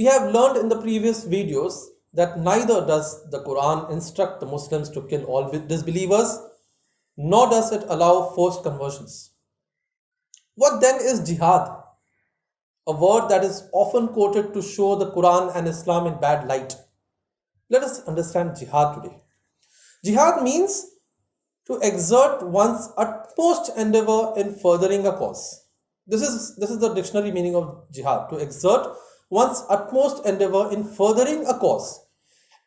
We have learned in the previous videos that neither does the Quran instruct the Muslims to kill all disbelievers, nor does it allow forced conversions. What then is jihad? A word that is often quoted to show the Quran and Islam in bad light. Let us understand jihad today. Jihad means to exert one's utmost endeavor in furthering a cause. This is the dictionary meaning of jihad, to exert one's utmost endeavor in furthering a cause.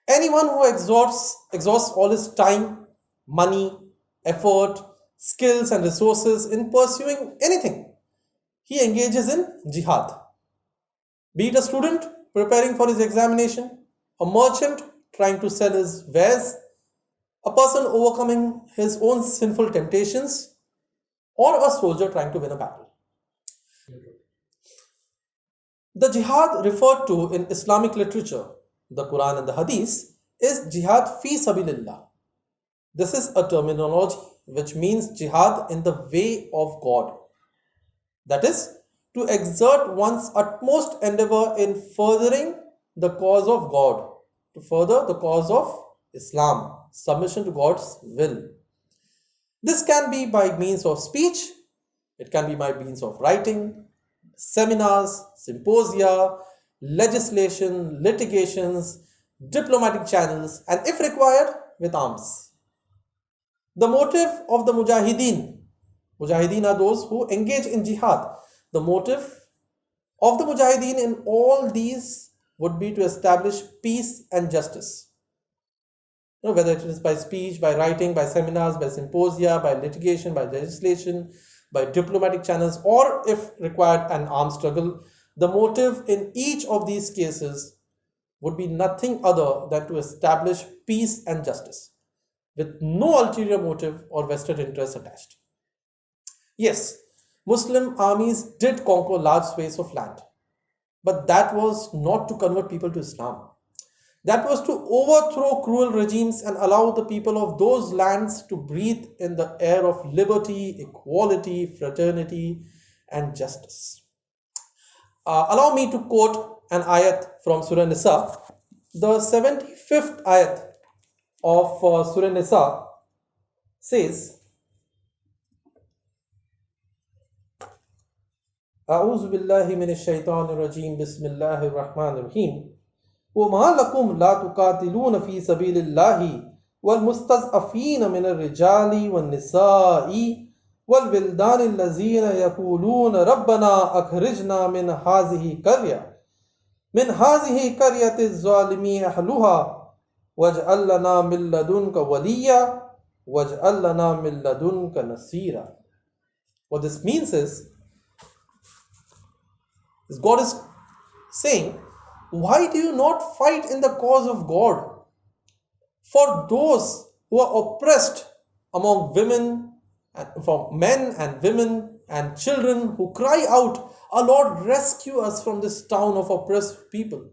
Anyone who exhausts all his time, money, effort, skills, and resources in pursuing anything, he engages in jihad. Be it a student preparing for his examination, a merchant trying to sell his wares, a person overcoming his own sinful temptations, or a soldier trying to win a battle. The jihad referred to in Islamic literature, the Quran and the Hadith, is jihad fi sabilillah. This is a terminology which means jihad in the way of God. That is, to exert one's utmost endeavor in furthering the cause of God, to further the cause of Islam, submission to God's will. This can be by means of speech, it can be by means of writing, seminars, symposia, legislation, litigations, diplomatic channels, and if required, with arms. The motive of the mujahideen are those who engage in jihad. The motive of the mujahideen in all these would be to establish peace and justice. Whether it is by speech, by writing, by seminars, by symposia, by litigation, by legislation, by diplomatic channels, or if required, an armed struggle, the motive in each of these cases would be nothing other than to establish peace and justice, with no ulterior motive or vested interest attached. Yes, Muslim armies did conquer large swathes of land, but that was not to convert people to Islam. That was to overthrow cruel regimes and allow the people of those lands to breathe in the air of liberty, equality, fraternity, and justice. Allow me to quote an ayat from Surah Nisa. The 75th ayat of Surah Nisa says, أعوذ بالله من الشيطان الرجيم بسم الله الرحمن الرحيم وما لكم لا تقاتلون في سبيل الله والمستضعفين من الرجال والنساء والولدان الذين يقولون ربنا أخرجنا من هذه قرية الظالمين أهلها واجعل لنا من لدنك وليا واجعل لنا من لدنك نصيرا. What this means is God is saying, why do you not fight in the cause of God for those who are oppressed among women, for men and women and children who cry out, "Our Lord, rescue us from this town of oppressed people,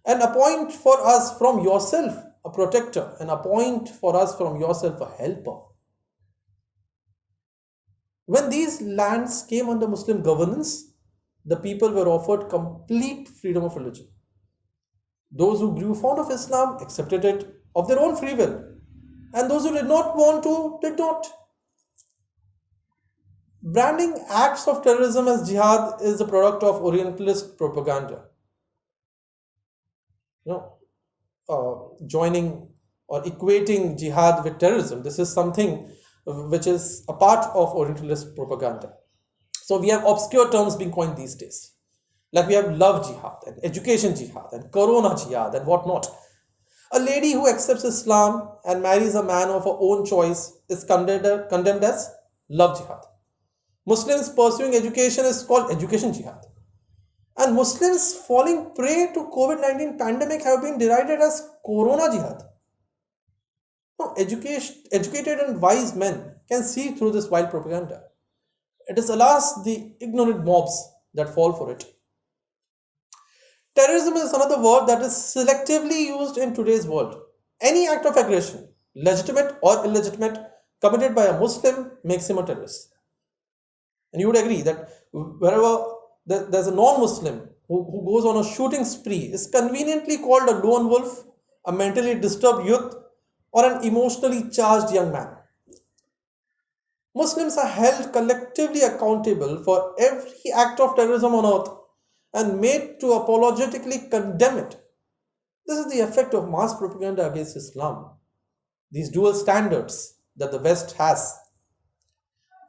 and appoint for us from yourself a protector, and appoint for us from yourself a helper." When these lands came under Muslim governance, the people were offered complete freedom of religion. Those who grew fond of Islam accepted it of their own free will, and those who did not want to did not. Branding acts of terrorism as jihad is the product of Orientalist propaganda. Joining or equating jihad with terrorism, this is something which is a part of Orientalist propaganda. So we have obscure terms being coined these days. Like we have love jihad and education jihad and corona jihad and whatnot. A lady who accepts Islam and marries a man of her own choice is condemned as love jihad. Muslims pursuing education is called education jihad. And Muslims falling prey to COVID-19 pandemic have been derided as corona jihad. No, educated and wise men can see through this wild propaganda. It is, alas, the ignorant mobs that fall for it. Terrorism is another word that is selectively used in today's world. Any act of aggression, legitimate or illegitimate, committed by a Muslim makes him a terrorist. And you would agree that wherever there's a non-Muslim who goes on a shooting spree is conveniently called a lone wolf, a mentally disturbed youth, or an emotionally charged young man. Muslims are held collectively accountable for every act of terrorism on earth and made to apologetically condemn it. This is the effect of mass propaganda against Islam. These dual standards that the West has.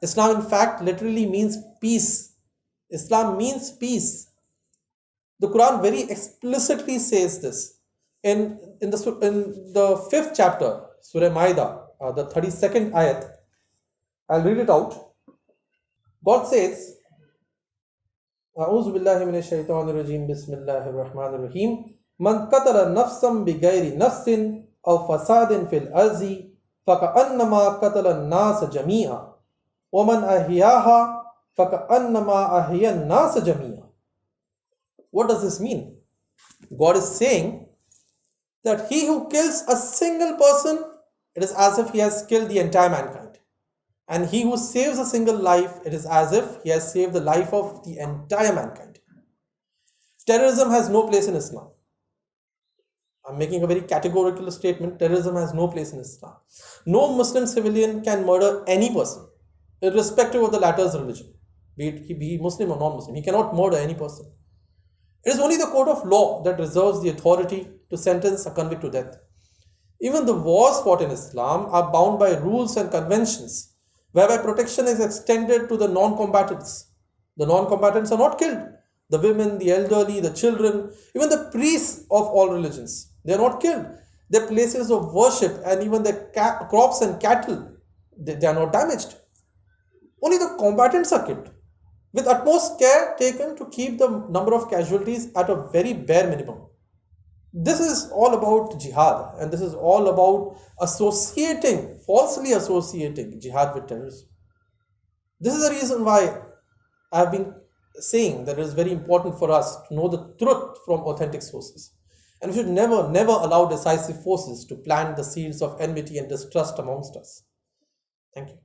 Islam, in fact, literally means peace. Islam means peace. The Quran very explicitly says this. In the fifth chapter, Surah Maida, the 32nd ayat, I'll read it out. God says, أعوذ بالله من الشيطان الرجيم بسم الله الرحمن الرحيم من قتل نفسا بغير نفس أو فساد في الأرض فكأنما قتل الناس جميعا ومن أحياها فكأنما أحيا الناس جميعا. What does this mean? God is saying that he who kills a single person, it is as if he has killed the entire mankind. And he who saves a single life, it is as if he has saved the life of the entire mankind. Terrorism has no place in Islam. I'm making a very categorical statement. Terrorism has no place in Islam. No Muslim civilian can murder any person, irrespective of the latter's religion, be it he be Muslim or non-Muslim. He cannot murder any person. It is only the court of law that reserves the authority to sentence a convict to death. Even the wars fought in Islam are bound by rules and conventions, whereby protection is extended to the non-combatants. The non-combatants are not killed. The women, the elderly, the children, even the priests of all religions, they are not killed. Their places of worship and even their crops and cattle, they are not damaged. Only the combatants are killed, with utmost care taken to keep the number of casualties at a very bare minimum. This is all about jihad, and this is all about falsely associating jihad with terrorism. This is the reason why I have been saying that it is very important for us to know the truth from authentic sources. And we should never allow decisive forces to plant the seeds of enmity and distrust amongst us. Thank you.